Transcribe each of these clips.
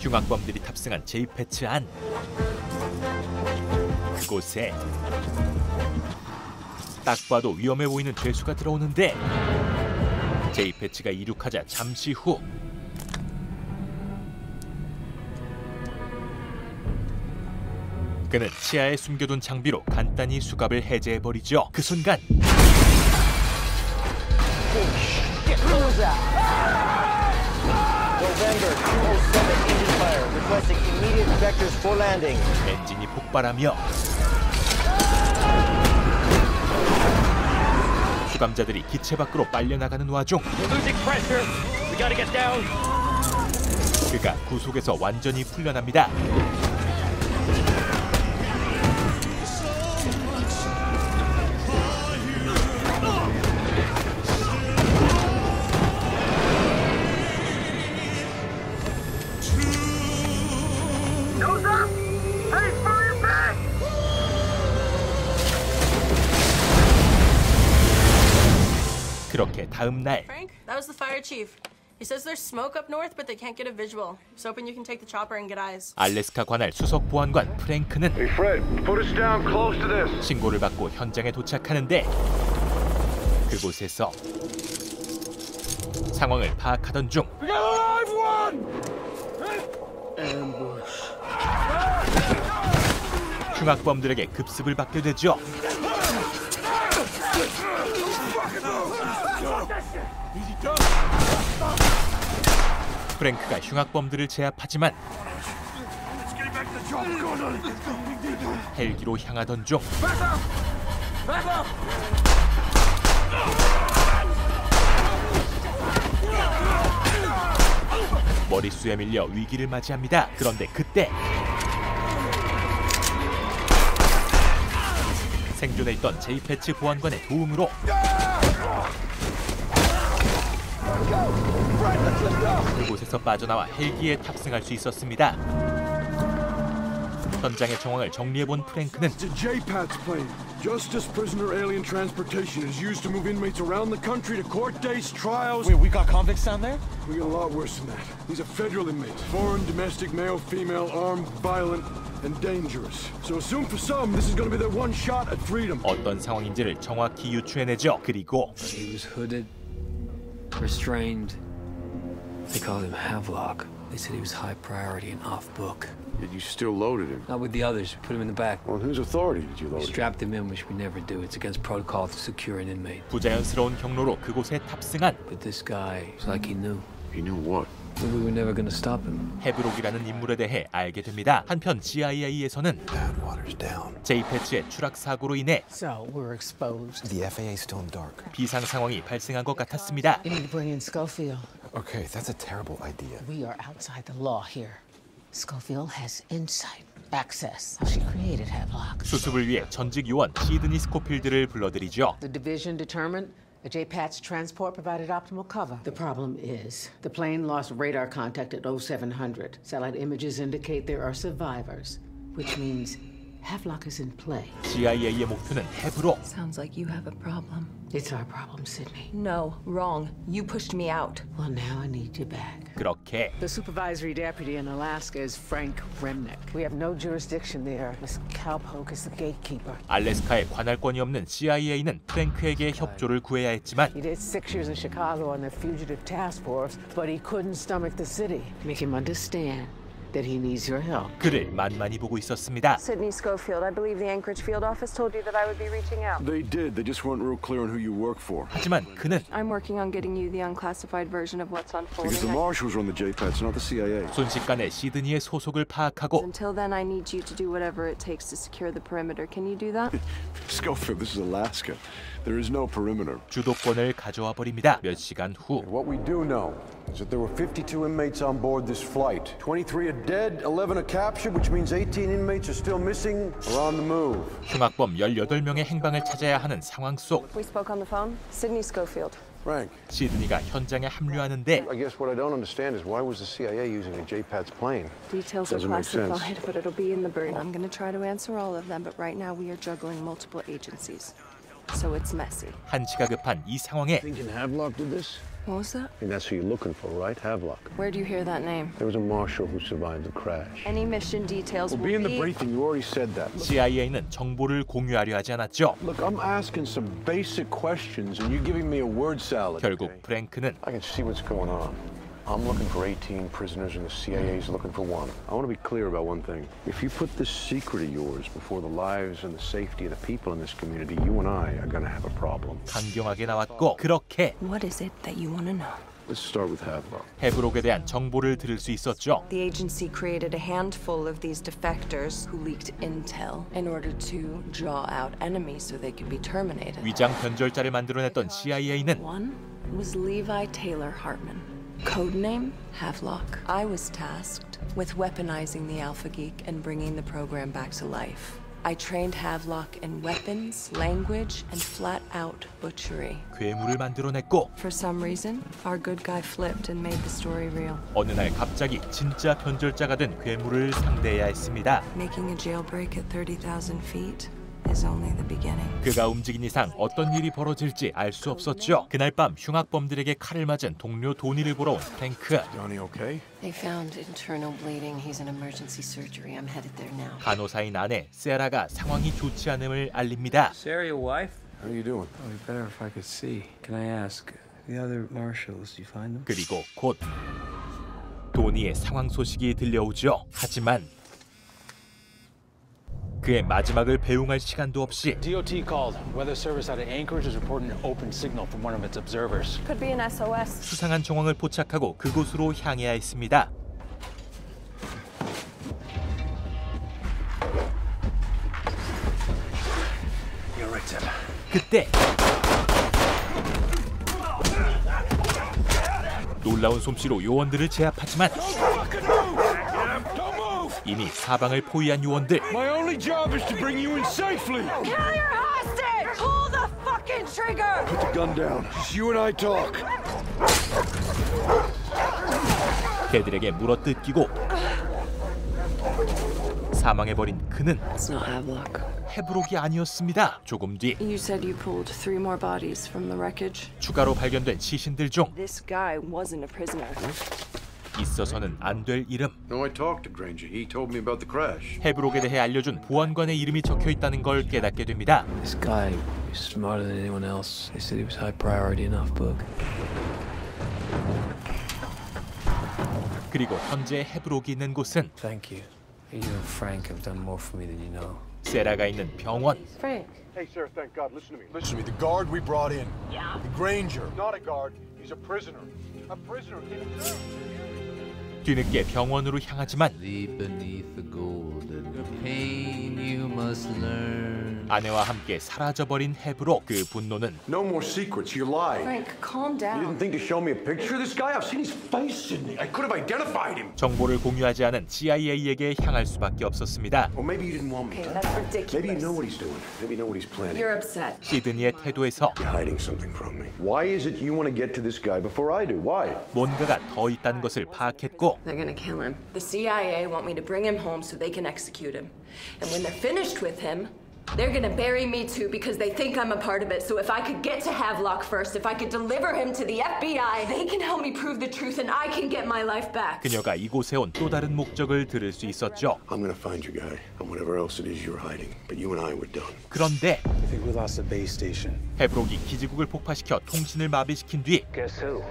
흉악범들이 탑승한 제이패츠 안. 그곳에 딱 봐도 위험해 보이는 죄수가 들어오는데 제이패츠가 이륙하자 잠시 후 그는 치아에 숨겨둔 장비로 간단히 수갑을 해제해버리죠. 그 순간 엔진이 폭발하며 수감자들이 기체 밖으로 빨려나가는 와중 그가 구속에서 완전히 풀려납니다. 그렇게 다음 날 Frank, that was the fire chief. He says there's smoke up north, but they can't get a visual. He's hoping you can take the chopper and get eyes. 알래스카 관할 수석 보안관 프랭크는 Hey Fred, put us down close to this. 신고를 받고 현장에 도착하는데 그곳에서 상황을 파악하던 중 흉악범들에게 급습을 받게 되죠. 프랭크가 흉악범들을 제압하지만 헬기로 향하던 중 머릿수에 밀려 위기를 맞이합니다. 그런데 그때 생존해 있던 제이패츠 보안관의 도움으로 그곳에서 빠져나와 헬기에 탑승할 수 있었습니다. 현장의 정황을 정리해본 프랭크는 It's a JPATS plane. Justice Prisoner Alien Transportation is used to move inmates around the country to court dates, trials. Wait, we got convicts down there? We got a lot worse than that. These are federal inmates. Foreign, domestic, male, female, armed, violent, and dangerous. So assume for some, this is going to be their one shot at freedom. 어떤 상황인지를 정확히 유추해내죠. 그리고 He was hooded, restrained. They called him Havelock. They said he was high priority and off book. Yet you still loaded him. Not with the others. We put him in the back. On whose authority did you We load him? strapped him in, which we never do. It's against protocol to secure an inmate. 부자연스러운 경로로 그곳에 tab승한 But this guy, it's like he knew. He knew what? That we were never going to stop him. 헤브록이라는 인물에 대해 알게 됩니다. 한편 CIA에서는 제이패츠의 추락 사고로 인해 So we're exposed. The FAA's still in the dark. 비상 상황이 발생한 것 같았습니다. You need to bring in Schofield. Okay, that's a terrible idea. We are outside the law here. Schofield has insight, access. She created Havelock. 수습을 위해 전직 요원 시드니 스코필드를 불러들이죠. The division determined the JPATS transport provided optimal cover. The problem is the plane lost radar contact at 0700. Satellite images indicate there are survivors, which means Havelock is in play. CIA의 목표는 헤브로. Sounds like you have a problem. It's our problem, Sydney. No, wrong. You pushed me out. Well, now I need you back. 그렇게 The supervisory deputy in Alaska is Frank Remnick. We have no jurisdiction there. Miss Cowpoke is the gatekeeper. 알래스카에 관할권이 없는 CIA는 프랭크에게 협조를 구해야 했지만 He did 6 years in Chicago on the fugitive task force, but he couldn't stomach the city. Make him understand that he needs your help. 그를 만만히 보고 있었습니다. Sydney Schofield, I believe the Anchorage field office told you that I would be reaching out. They did. They just weren't real clear on who you work for. 하지만 그는 I'm working on getting you the unclassified version of what's unfolding. Because the marshals run the JPATS, not the CIA. 순식간에 시드니의 소속을 파악하고 Until then, I need you to do whatever it takes to secure the perimeter. Can you do that? Schofield, this is Alaska. There is no perimeter. 주도권을 가져와 버립니다. 몇 시간 후 What we do know is that there were 52 inmates on board this flight. 23 are dead, 11 are captured, which means 18 inmates are still missing or on the move. 흉악범 18명의 행방을 찾아야 하는 상황 속 We spoke on the phone. Sydney Schofield. Frank, 시드니가 현장에 합류하는데 I guess what I don't understand is why was the CIA using a JPATS plane? Details are Doesn't make sense. classified, but it'll be in the burn. I'm going to try to answer all of them, but right now we are juggling multiple agencies. So it's messy. 한치가 급한 이 상황에 Thinking Havelock did this? What was that? And that's who you're looking for, right? Havelock. Where'd you hear that name? There was a marshal who survived the crash. Any mission details We'll will be in the briefing. You already said that. CIA는 정보를 공유하려 하지 않았죠. Look, I'm asking some basic questions and you're giving me a word salad. 결국 프랭크는 I can see what's going on. I'm looking for 18 prisoners and the CIA's looking for 1. I want to be clear about one thing. If you put this secret of yours before the lives and the safety of the people in this community, you and I are going to have a problem. 강경하게 나왔고 그렇게 What is it that you want to know? Let's start with Havelock. 헤브록에 대한 정보를 들을 수 있었죠. The agency created a handful of these defectors who leaked intel in order to draw out enemies so they could be terminated. 위장 변절자를 만들어냈던 CIA는 One was Levi Taylor Hartman. Codename Havelock. I was tasked with weaponizing the Alpha Geek and bringing the program back to life. I trained Havelock in weapons, language, and flat-out butchery. 괴물을 만들어냈고 For some reason, our good guy flipped and made the story real. 어느 날 갑자기 진짜 변절자가 된 괴물을 상대해야 했습니다. Making a jailbreak at 30,000 feet is only the beginning. 그가 움직인 이상 어떤 일이 벌어질지 알 수 없었죠. 그날 밤 흉악범들에게 칼을 맞은 동료 도니를 보러 온 프랭크. Johnny, okay? They found internal bleeding. He's in emergency surgery. I'm headed there now. 간호사인 아내 세라가 상황이 좋지 않음을 알립니다. Sarah, your wife? How are you doing? Oh, it'd be better if I could see. Can I ask the other marshals? You find them? 그리고 곧 도니의 상황 소식이 들려오죠. 하지만 그의 마지막을 배웅할 시간도 없이 DOT called. Weather service out of Anchorage is reporting an open signal from one of its observers. Could be an SOS. 수상한 정황을 포착하고 그곳으로 향해야 했습니다. You're right, Ted. 그때 놀라운 솜씨로 요원들을 제압하지만 이미 사방을 포위한 요원들. My only job is to bring you in safely. Kill your hostage! Pull the fucking trigger! Put the gun down. Just you and I talk. 걔들에게 물어뜯기고 사망해버린 그는 It's not Havelock. 헤브록이 아니었습니다. 조금 뒤 You said you pulled 3 more bodies from the wreckage. 추가로 발견된 시신들 중 This guy wasn't a prisoner. 있어서는 안 될 이름. No, I talked to Granger. He told me about the crash. 헤브록에 대해 알려준 보안관의 이름이 적혀 있다는 걸 깨닫게 됩니다. This guy is smarter than anyone else. They said he was high priority in off book. 그리고 현재 헤브록이 있는 곳은 Thank you. You and Frank have done more for me than you know. 세라가 있는 병원. Frank. Hey, Sarah, thank God. Listen to me. Listen to me. The guard we brought in. Yeah. The Granger. Not a guard. He's a prisoner. A prisoner. 뒤늦게 병원으로 향하지만 Leave beneath the golden pain you must learn. 아내와 함께 사라져버린 헤브록. 그 분노는 No more secrets. You're lying. Frank, calm You down. didn't think to show me a picture of this guy? I've seen his face, Sidney. I could have identified him. 정보를 공유하지 않은 CIA에게 향할 수밖에 없었습니다. Or maybe you didn't want me Okay, to. that's ridiculous. Maybe you know what he's doing. Maybe you know what he's planning. You're upset. 시드니의 태도에서 You're hiding something from me. Why is it you want to get to this guy before I do? Why? 뭔가가 더 있다는 것을 파악했고 They're gonna kill him. The CIA want me to bring him home so they can execute him. And when they're finished with him, they're gonna bury me too because they think I'm a part of it. So if I could get to Havelock first, if I could deliver him to the FBI, they can help me prove the truth and I can get my life back. 그녀가 이곳에 온 또 다른 목적을 들을 수 있었죠. I'm going to find you, guy, and whatever else it is you're hiding. But you and I were done. 그런데 I think we lost the base station. 헤브록이 기지국을 폭파시켜 통신을 마비시킨 뒤 Guess who?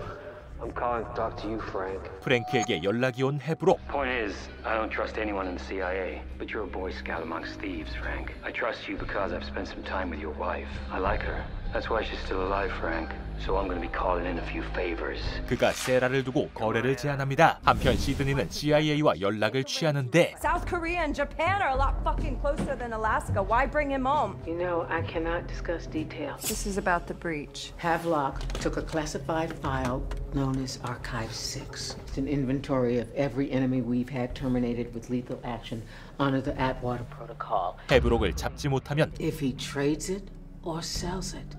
I'm calling to talk to you, Frank. 프랭크에게 연락이 온 헤브록. Point is, I don't trust anyone in the CIA, but you're a Boy Scout amongst thieves, Frank. I trust you because I've spent some time with your wife. I like her. That's why she's still alive, Frank. So I'm going to be calling in a few favors. 그가 세라를 두고 거래를 제안합니다. 한편 시드니는 CIA와 연락을 취하는데 South Korea and Japan are a lot fucking closer than Alaska. Why bring him home? You know, I cannot discuss details. This is about the breach. Havelock took a classified file known as Archive 6. It's an inventory of every enemy we've had terminated with lethal action under the Atwater Protocol. 헤브록을 잡지 못하면 If he trades it or sells it,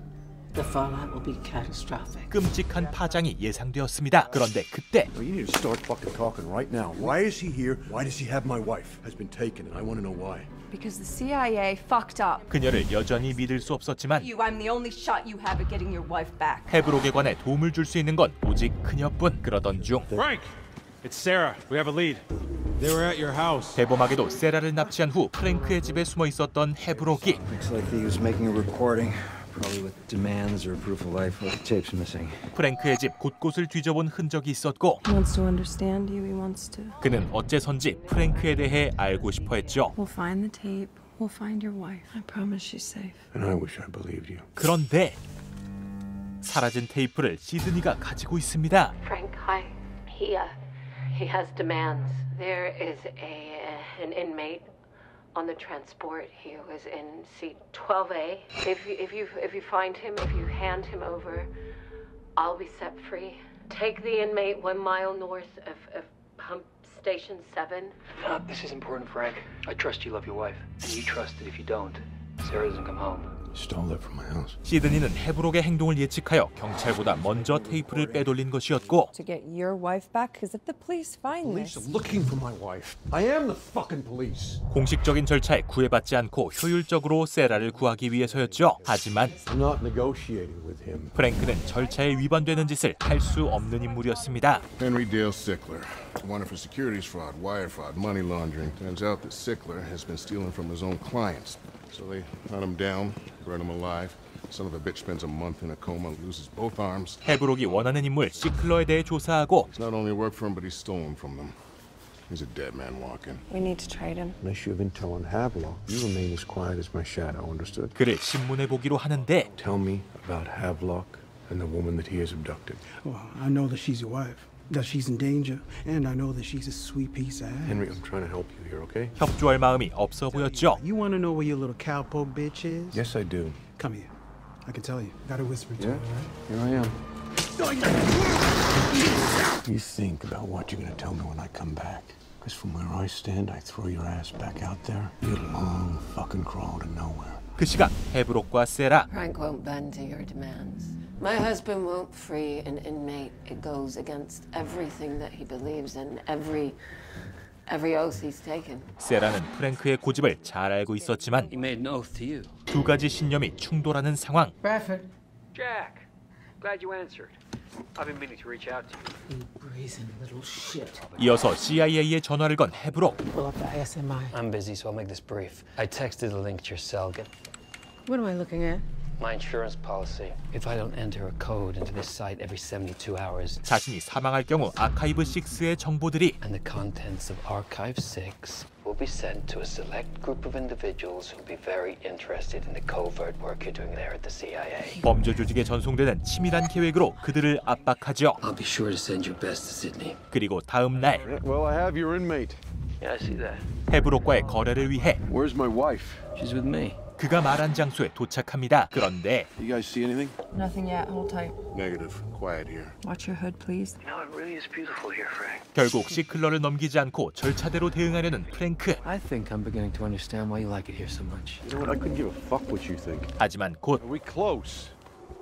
The fallout will be catastrophic. 끔찍한 파장이 예상되었습니다. 그런데 그때 You need to start fucking talking right now. Why is he here? Why does he have my wife? Has been taken, and I want to know why. Because the CIA fucked up. 그녀를 여전히 믿을 수 없었지만 I'm the only shot you have at getting your wife back. 헤브록에 관해 도움을 줄 수 있는 건 오직 그녀뿐. 그러던 중 Frank! It's Sarah. We have a lead. They were at your house. 대범하게도 세라를 납치한 후 프랭크의 집에 숨어 있었던 헤브록이 Looks like he was making a recording, probably with demands or proof of life. But the tape's missing. 프랭크의 집 곳곳을 뒤져본 흔적이 있었고 He wants to understand you. He wants to. 그는 어째선지 프랭크에 대해 알고 싶어 했죠. We'll find the tape. We'll find your wife. I promise she's safe. And I wish I believed you. 그런데 사라진 테이프를 시드니가 가지고 있습니다. Frank, hi. He has demands. There is an inmate on the transport. He was in seat 12A. If you find him, if you hand him over, I'll be set free. Take the inmate 1 mile north of Pump Station 7. This is important, Frank. I trust you love your wife, and you trust that if you don't, Sarah doesn't come home. Stole that from my house. 시드니는 헤브록의 행동을 예측하여 경찰보다 먼저 테이프를 빼돌린 것이었고 To get your wife back, because if the police find Police this. are looking for my wife. I am the fucking police. 공식적인 절차에 구애받지 않고 효율적으로 세라를 구하기 위해서였죠. 하지만 I'm not negotiating with him. 프랭크는 절차에 위반되는 짓을 할 수 없는 인물이었습니다. Henry Dale Sickler, wanted for securities fraud, wire fraud, money laundering. Turns out that Sickler has been stealing from his own clients. So they hunt him down, burn him alive. Son of a bitch spends a month in a coma, loses both arms. 헤브록이 원하는 인물 시클러에 대해 조사하고 He's not only worked for him, but he's stolen from them. He's a dead man walking. We need to trade him. Unless you have intel on Havelock, you remain as quiet as my shadow, understood? 그를 신문해 보기로 하는데 Tell me about Havelock and the woman that he has abducted. Well, I know that she's your wife, that she's in danger, and I know that she's a sweet piece of ass. Henry, I'm trying to help you here, okay? 협조할 마음이 없어 보였죠. You want to know where your little cowpoke bitch is? Yes, I do. Come here. I can tell you. Gotta whisper to her, right? Here I am. You think about what you're going to tell me when I come back. Because from where I stand, I throw your ass back out there. You long fucking crawl to nowhere. 그 시각 헤브록과 세라 Frank won't bend to your demands. My husband won't free an inmate. It goes against everything that he believes in, every oath he's taken. 세라는 프랭크의 고집을 잘 알고 있었지만 He made an oath to you. 두 가지 신념이 충돌하는 상황. Bradford. Jack, glad you answered. I've been meaning to reach out to you. You brazen little shit. 이어서 CIA에 전화를 건 헤브록. Pull up the ISMI. I'm busy, so I'll make this brief. I texted a link to your cell. What am I looking at? My insurance policy. If I don't enter a code into this site every 72 hours, 자신이 사망할 경우 아카이브 6의 정보들이 and the contents of Archive 6 will be sent to a select group of individuals who'll be very interested in the covert work you're doing there at the CIA. 범죄 조직에 전송되는 치밀한 계획으로 그들을 압박하죠. I'll be sure to send your best to Sydney. 그리고 다음 날 Well, I have your inmate. Yeah, I see that. 헤브록과의 거래를 위해 Where's my wife? She's with me. 그가 말한 장소에 도착합니다. 그런데 You guys see anything? Nothing yet. Hold tight. Negative. Quiet here. Watch your hood, please. You know, it really is beautiful here, Frank. 결국 시클러를 넘기지 않고 절차대로 대응하려는 프랭크. I think I'm beginning to understand why you like it here so much. You know what? I couldn't give a fuck what you think. 하지만 곧 Are we close?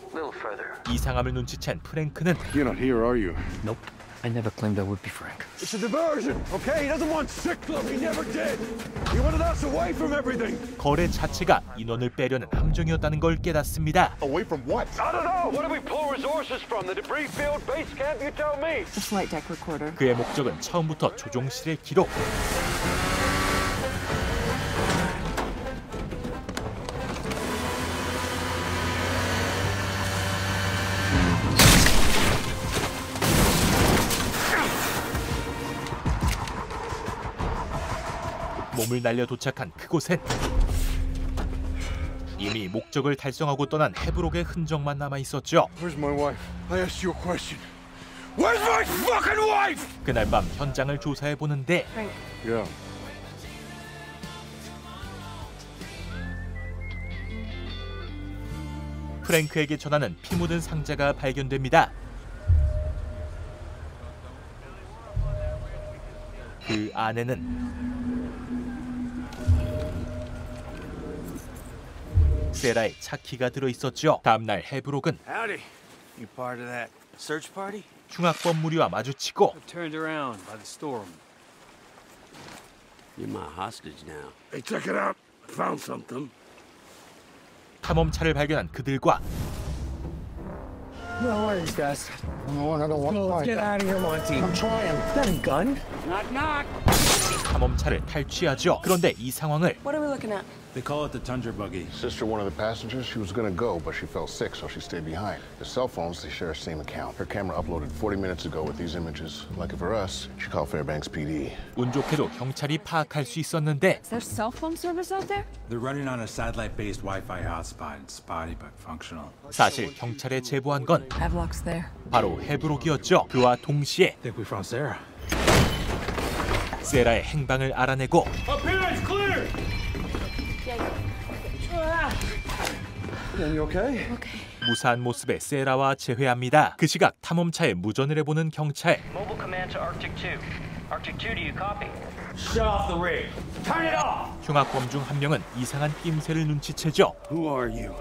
A little further. 이상함을 눈치챈 프랭크는 You're not here, are you? Nope. I never claimed I would be Frank. It's a diversion, okay? He doesn't want Sickler. He never did. He wanted us away from everything. 거래 자체가 인원을 빼려는 함정이었다는 걸 깨닫습니다. Away from what? I don't know. What do we pull resources from? The debris field, base camp? You tell me. The flight deck recorder. 그의 목적은 처음부터 조종실의 기록. 몸을 날려 도착한 그곳엔 이미 목적을 달성하고 떠난 헤브록의 흔적만 남아 있었죠. Where's my wife? I asked you a question. Where's my fucking wife? 그날 밤 현장을 조사해 보는데 Yeah. 프랭크에게 전하는 피 묻은 상자가 발견됩니다. 그 안에는 세라의 차 키가 들어 있었죠. 다음 날 해브록은 Howdy. You part of that search party? 흉악범 무리와 마주치고 Turned around by the storm. You're my hostage now. Hey, check it out. I found something. 탐험차를 발견한 그들과 No worries, guys. I don't want to get out of here, Monty. I'm trying. Is that a gun? Knock, knock. 탐험차를 탈취하죠. 그런데 이 상황을 What are we looking at? They call it the Tundra buggy. Sister, one of the passengers, she was gonna go, but she fell sick, so she stayed behind. The cell phones, they share the same account. Her camera uploaded 40 minutes ago with these images. Lucky for us, she called Fairbanks PD. 운 좋게도 경찰이 파악할 수 있었는데 Is there cell phone service out there? They're running on a satellite-based Wi-Fi hotspot. It's spotty but functional. 사실 경찰에 제보한 건 Havelock's there. 바로 해브록이었죠. 그와 동시에 Think we found Sarah. 세라의 행방을 알아내고 Up here, it's clear. You okay? 무사한 모습의 세라와 재회합니다. 그 시각 탐험차에 무전을 해보는 경찰. Mobile command to Arctic 2. Arctic 2, do you copy? Shut off the rig. Turn it off. 흉악범 중 한 명은 이상한 낌새를 눈치채죠. Who are you?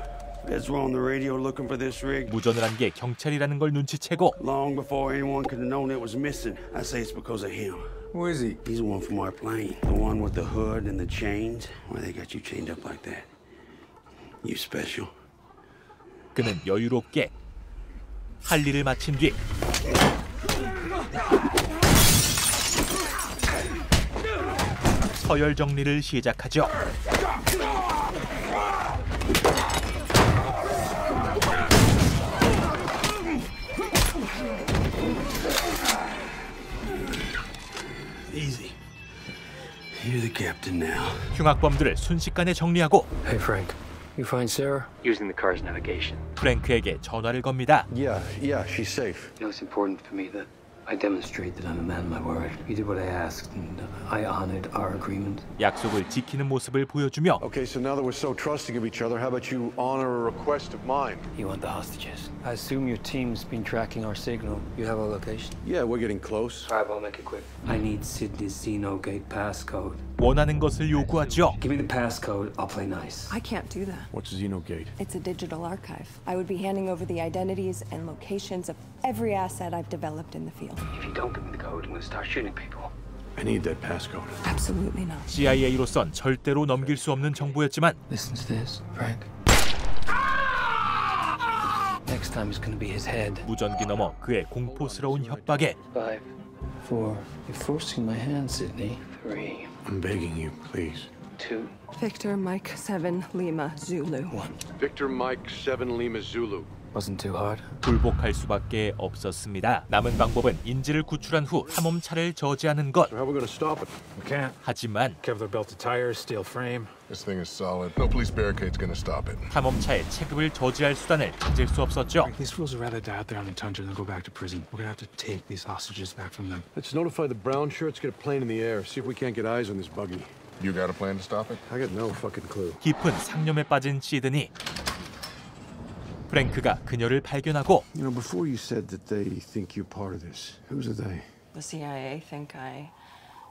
Guess we're on the radio looking for this rig. 무전을 한 게 경찰이라는 걸 눈치채고 Long before anyone could have known it was missing. I say it's because of him. Who is he? He's the one from our plane. The one with the hood and the chains. Why they got you chained up like that? You special? 그는 여유롭게 할 일을 마친 뒤 서열 정리를 시작하죠. Easy. You're the captain now. 흉악범들을 순식간에 정리하고 Hey, Frank. You find Sarah? Using the car's navigation. 프랭크에게 전화를 겁니다. Yeah, she's safe. You know, it's important for me that I demonstrate that I'm a man of my word. You did what I asked, and I honored our agreement. 약속을 지키는 모습을 보여주며 Okay, so now that we're so trusting of each other, how about you honor a request of mine? You want the hostages? I assume your team's been tracking our signal. You have a location? Yeah, we're getting close. All right, well, I'll make it quick. I need Sydney's Xeno Gate passcode. 원하는 것을 요구하죠. Give me the passcode, I'll play nice. I can't do that. What's Xenogate? It's a digital archive. I would be handing over the identities and locations of every asset I've developed in the field. If you don't give me the code, I'm gonna start shooting people. I need that passcode. Absolutely not. CIA로선 절대로 넘길 수 없는 정보였지만 Listen to this, Frank. Next time it's gonna be his head. 무전기 넘어 그의 공포스러운 협박에 5, 4. You're forcing my hand, Sydney. 3. I'm begging you, please. 2. Victor Mike 7 Lima Zulu. 1. Victor Mike 7 Lima Zulu. Wasn't too hard. 굴복할 수밖에 없었습니다. 남은 방법은 인질을 구출한 후 탐험차를 저지하는 것. How are we going to stop it? We can't. 하지만 Kevlar belted tires, steel frame. This thing is solid. No police barricade's gonna stop it. 탐험차의 체급을 저지할 수단을 찾을 수 없었죠. These fools would rather die out there on the tundra than go back to prison. We're gonna have to take these hostages back from them. Let's notify the brown shirts, get a plane in the air, see if we can't get eyes on this buggy. You got a plan to stop it? I got no fucking clue. 깊은 상념에 빠진 시드니. 프랭크가 그녀를 발견하고 You know, before you said that they think you're part of this, who's are they? The CIA think I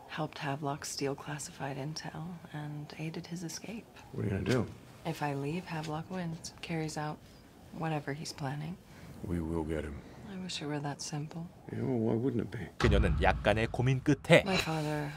helped Havelock steal classified intel and aided his escape. What are you going to do? If I leave, Havelock wins, carries out whatever he's planning. We will get him. I wish it were that simple. Yeah, well, why wouldn't it be? 그녀는 약간의 고민 끝에 My father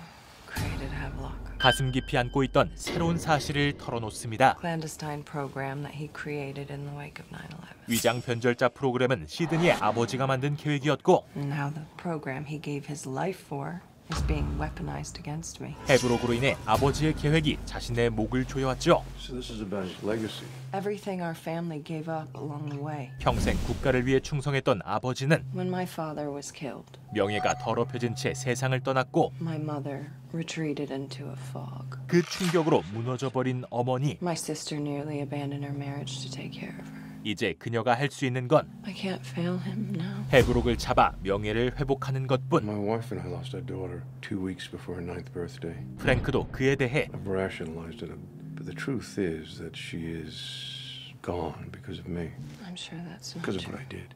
created Havelock. 가슴 깊이 안고 있던 새로운 사실을 털어놓습니다. Clandestine program that he created in the wake of 9/11. 위장 변절자 프로그램은 시드니의 아버지가 만든 계획이었고 And now the program he gave his life for is being weaponized against me. 해브록으로 인해 아버지의 계획이 자신의 목을 조여왔죠. So this is about his legacy. Everything our family gave up along the way. 평생 국가를 위해 충성했던 아버지는 When my father was killed, 명예가 더럽혀진 채 세상을 떠났고 my mother retreated into a fog. 그 충격으로 무너져버린 어머니. My sister nearly abandoned her marriage to take care of her. 이제 그녀가 할 수 있는 건 I can't fail him now. 해브록을 잡아 명예를 회복하는 것뿐. My wife and I lost our daughter 2 weeks before her 9th birthday. 프랭크도 그에 대해 I've rationalized it, but the truth is that she is gone because of me. I'm sure that's not Because of true. what I did.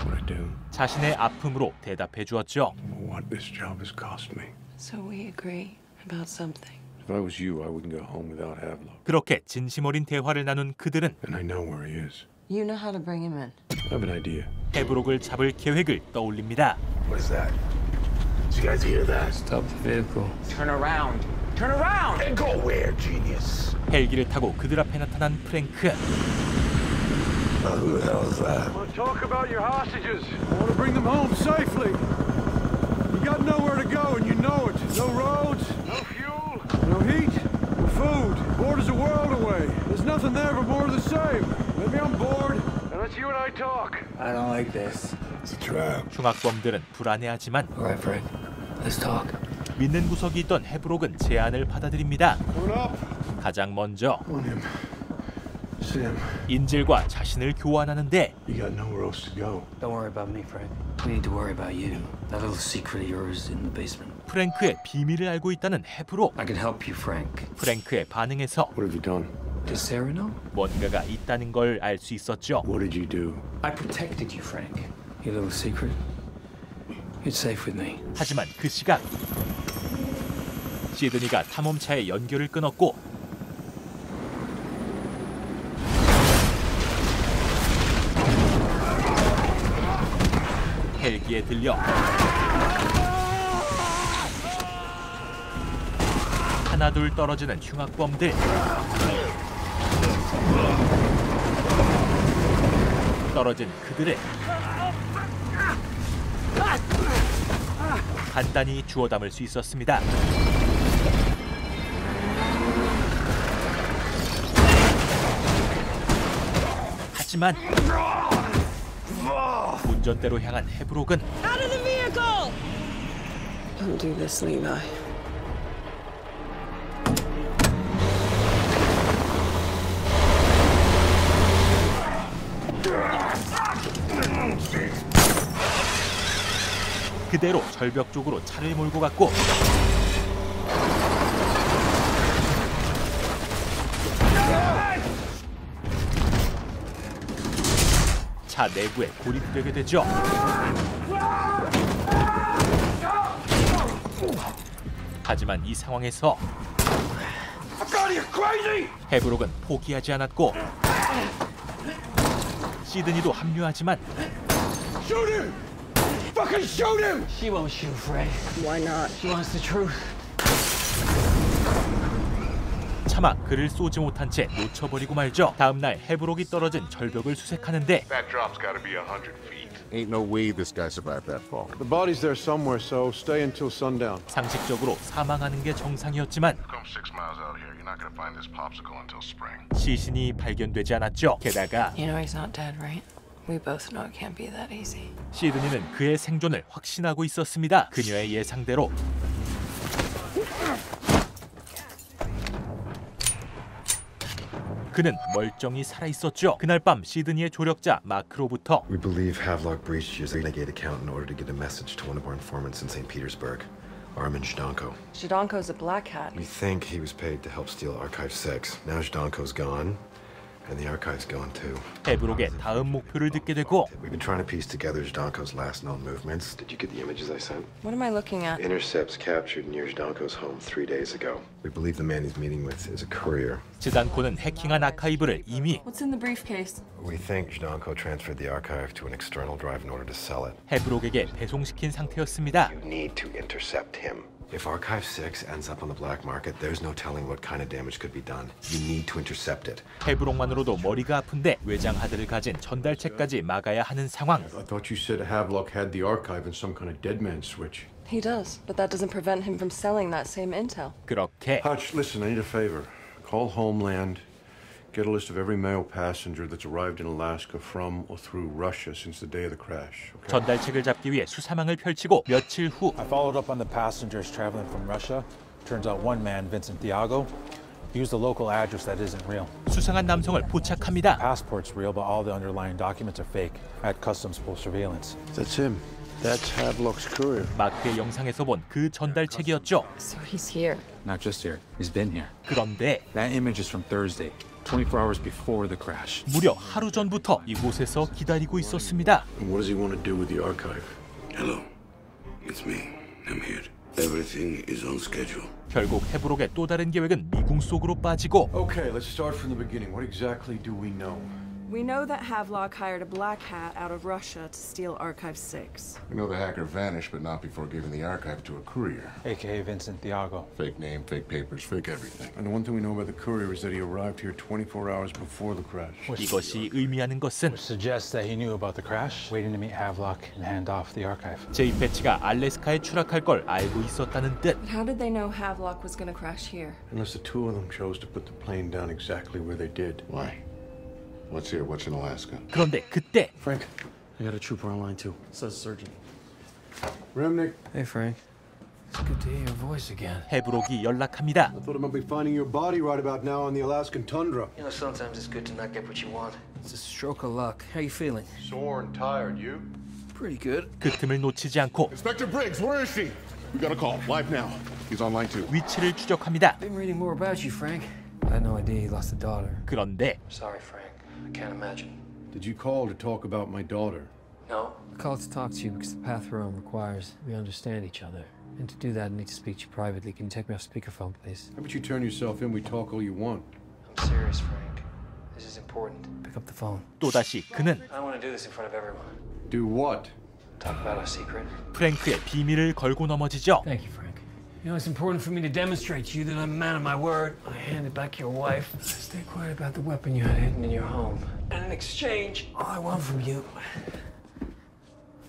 What I do. 자신의 아픔으로 대답해 주었죠. What this job has cost me. So we agree about something. If I was you, I wouldn't go home without Havelock. 그렇게 진심 어린 대화를 나눈 그들은 And I know where he is. You know how to bring him in. I have an idea. 헤브록을 잡을 계획을 떠올립니다. What is that? Did you guys hear that? Stop the vehicle. Turn around. Turn around! And go where, genius? 헬기를 타고 그들 앞에 나타난 프랭크. Who the hell is that? I want to talk about your hostages. I want to bring them home safely. You got nowhere to go and you know it. No roads, no fuel, no heat, no food. Border's a world away. There's nothing there but more of the same. Let me on board and let you and I talk. I don't like this. It's a trap. 흉악범들은 불안해하지만 Alright, Frank. Let's talk. 믿는 구석이 있던 헤브록은 제안을 받아들입니다. 가장 먼저 Sam, 인질과 자신을 교환하는데 you got nowhere else to go. Don't worry about me, Frank. We need to worry about you. That little secret of yours in the basement. 프랭크의 비밀을 알고 있다는 헤브록. I can help you, Frank. 프랭크의 반응에서 What have you done? Does Sarah know? 뭔가가 있다는 걸 알 수 있었죠. What did you do? I protected you, Frank. Your little secret. It's safe with me. 하지만 그 시각 시드니가 탐험차의 연결을 끊었고 헬기에 들려 하나둘 떨어지는 흉악범들. 떨어진 그들을 간단히 주워 담을 수 있었습니다. 하지만 운전대로 향한 헤브록은 Out of the vehicle! Don't do this, Levi. 그대로 절벽 쪽으로 차를 몰고 갔고 차 내부에 고립되게 되죠. 하지만 이 상황에서 헤브록은 포기하지 않았고 시드니도 합류하지만 Shoot him! Fucking shoot him! She won't shoot, Frank. Why not? She wants the truth. 차마 그를 쏘지 못한 채 놓쳐버리고 말죠. 다음 날 헤브록이 떨어진 절벽을 수색하는데 That drop's got to be 100 feet. Ain't no way this guy survived that fall. The body's there somewhere, so stay until sundown. 상식적으로 사망하는 게 정상이었지만 Come 6 miles out here. You're not gonna find this popsicle until spring. 시신이 발견되지 않았죠. 게다가 You know he's not dead, right? We both know it can't be that easy. 시드니는 그의 생존을 확신하고 있었습니다. 그녀의 예상대로 그는 멀쩡히 살아있었죠. 그날 밤 시드니의 조력자 마크로부터 We believe Havelock breached your Renegade account in order to get a message to one of our informants in St. Petersburg, Armin Zhdanko. Zhdanko's a black hat. We think he was paid to help steal Archive 6. Now Zhdanko's gone, and the archive's gone too. 헤브록의 다음 목표를 듣게 되고 We've been trying to piece together Zhdanko's last known movements. Did you get the images I sent? What am I looking at? Intercepts captured near Zhdanko's home 3 days ago. We believe the man he's meeting with is a courier. 즈단코는 해킹한 아카이브를 이미 What's in the briefcase? We think Zhdanko transferred the archive to an external drive in order to sell it. 헤브록에게 배송시킨 상태였습니다. You need to intercept him. If Archive 6 ends up on the black market, there's no telling what kind of damage could be done. You need to intercept it. 헤브록만으로도 머리가 아픈데 외장 하드를 가진 전달체까지 막아야 하는 상황. I thought you said Havelock had the archive in some kind of dead man switch. He does, but that doesn't prevent him from selling that same intel. 그렇게 Hutch, listen, I need a favor. Call Homeland. Get a list of every male passenger that's arrived in Alaska from or through Russia since the day of the crash. Okay? 전달책을 잡기 위해 수사망을 펼치고 며칠 후 I followed up on the passengers traveling from Russia. Turns out one man, Vincent Thiago, used a local address that isn't real. 수상한 남성을 포착합니다. Passport's real, but all the underlying documents are fake. I had customs pull surveillance. That's him. That's Havelock's courier. 마크의 영상에서 본 그 전달책이었죠. So he's here. Not just here. He's been here. 그런데 That image is from Thursday, 24 hours before the crash. 무려 하루 전부터 이곳에서 기다리고 있었습니다. And what does he want to do with the archive? Hello, it's me. I'm here. Everything is on schedule. 결국 헤브록의 또 다른 계획은 미궁 속으로 빠지고. Okay, let's start from the beginning. What exactly do we know? We know that Havelock hired a black hat out of Russia to steal Archive 6. We know the hacker vanished, but not before giving the archive to a courier. AKA Vincent Thiago. Fake name, fake papers, fake everything. And the one thing we know about the courier is that he arrived here 24 hours before the crash. 이것이 의미하는 것은 Suggests that he knew about the crash, waiting to meet Havelock and hand off the archive. 제이 패치가 알래스카에 추락할 걸 알고 있었다는 뜻. But how did they know Havelock was going to crash here? Unless the two of them chose to put the plane down exactly where they did. Why? What's here? What's in Alaska? 그런데 그때 Frank, I got a trooper on line too. Says surgeon. Remnick. Hey, Frank. It's good to hear your voice again. 헤브록이 연락합니다. I thought I might be finding your body right about now on the Alaskan tundra. You know, sometimes it's good to not get what you want. It's a stroke of luck. How you feeling? Sore and tired, you? Pretty good. 그 틈을 놓치지 않고 Inspector Briggs, where is she? We got a call. Live now. He's on line 2. 위치를 추적합니다. Been reading more about you, Frank. I had no idea you lost a daughter. 그런데 Sorry, Frank. I can't imagine. Did you call to talk about my daughter? No. I called to talk to you because the path we're on requires we understand each other. And to do that, I need to speak to you privately. Can you take me off speakerphone, please? How about you turn yourself in? We talk all you want. I'm serious, Frank. This is important. Pick up the phone. 또다시 그는 I don't want to do this in front of everyone. Do what? Talk about our secret. 프랭크의 비밀을 걸고 넘어지죠. Thank you, Frank. You know, it's important for me to demonstrate to you that I'm a man of my word. I handed back your wife. Stay quiet about the weapon you had hidden in your home. And in exchange, all I want from you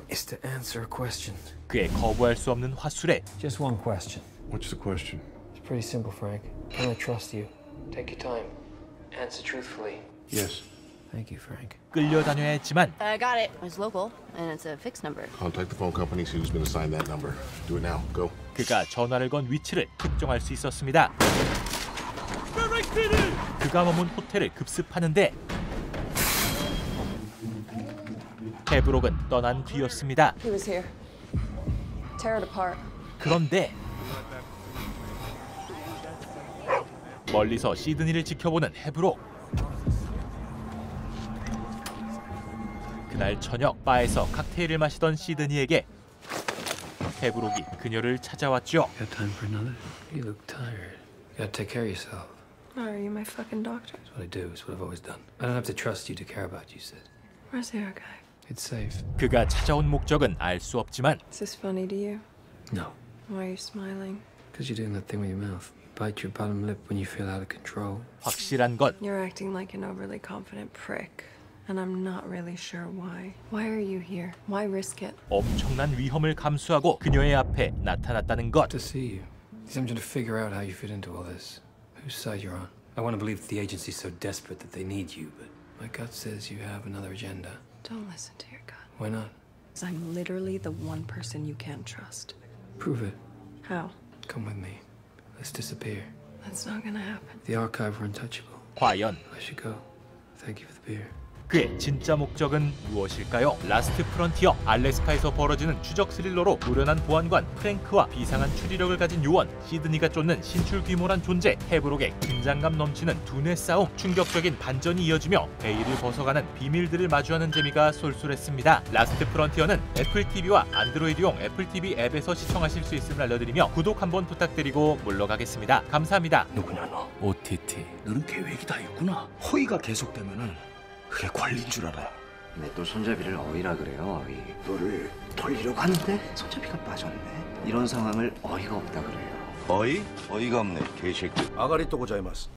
is to answer a question. 그의 거부할 수 없는 화술에 Just one question. What's the question? It's pretty simple, Frank. Can I trust you? Take your time. Answer truthfully. Yes. Thank you, Frank. 끌려다녀야 했지만 I got it. It's local, and it's a fixed number. Contact the phone company, see who's been assigned that number. Do it now. Go. 그가 전화를 건 위치를 특정할 수 있었습니다. 그가 머문 호텔을 급습하는데 헤브록은 떠난 뒤였습니다. He was here. Tear it apart. 그런데 멀리서 시드니를 지켜보는 헤브록. 그날 저녁 바에서 칵테일을 마시던 시드니에게 헤브록이 그녀를 찾아왔죠. Got time for another? You look tired. You gotta take care of yourself. Are you my fucking doctor? That's what I do. It's what I've always done. I don't have to trust you to care about you, Sid. Where's the archive? It's safe. 그가 찾아온 목적은 알 수 없지만 Is this funny to you? No. Why are you smiling? Because you're doing that thing with your mouth. You bite your bottom lip when you feel out of control. 확실한 건 You're acting like an overly confident prick. And I'm not really sure why. Why are you here? Why risk it? 엄청난 위험을 감수하고 그녀의 앞에 나타났다는 것. To see you. I'm trying to figure out how you fit into all this. Whose side you're on. I want to believe that the agency's so desperate that they need you, but my gut says you have another agenda. Don't listen to your gut. Why not? Because I'm literally the one person you can't trust. Prove it. How? Come with me. Let's disappear. That's not gonna happen. The archive were untouchable. 과연 I should go. Thank you for the beer. 그의 진짜 목적은 무엇일까요? 라스트 프론티어, 알래스카에서 벌어지는 추적 스릴러로 노련한 보안관 프랭크와 비상한 추리력을 가진 요원 시드니가 쫓는 신출귀몰한 존재 헤브록의 긴장감 넘치는 두뇌 싸움, 충격적인 반전이 이어지며 베일을 벗어가는 비밀들을 마주하는 재미가 쏠쏠했습니다. 라스트 프론티어는 애플 TV와 안드로이드용 애플 TV 앱에서 시청하실 수 있음을 알려드리며 구독 한번 부탁드리고 물러가겠습니다. 감사합니다. 누구냐 너? OTT. 너는 계획이 다 있구나. 허위가 계속되면은 그게 권리인 줄 알아. 왜 또 손잡이를 어이라 그래요, 어이. 너를 돌리려고 하는데 손잡이가 빠졌네. 이런 상황을 어이가 없다 그래요. 어이? 어이가 없네, 개새끼. 아가리 또 고자이마스.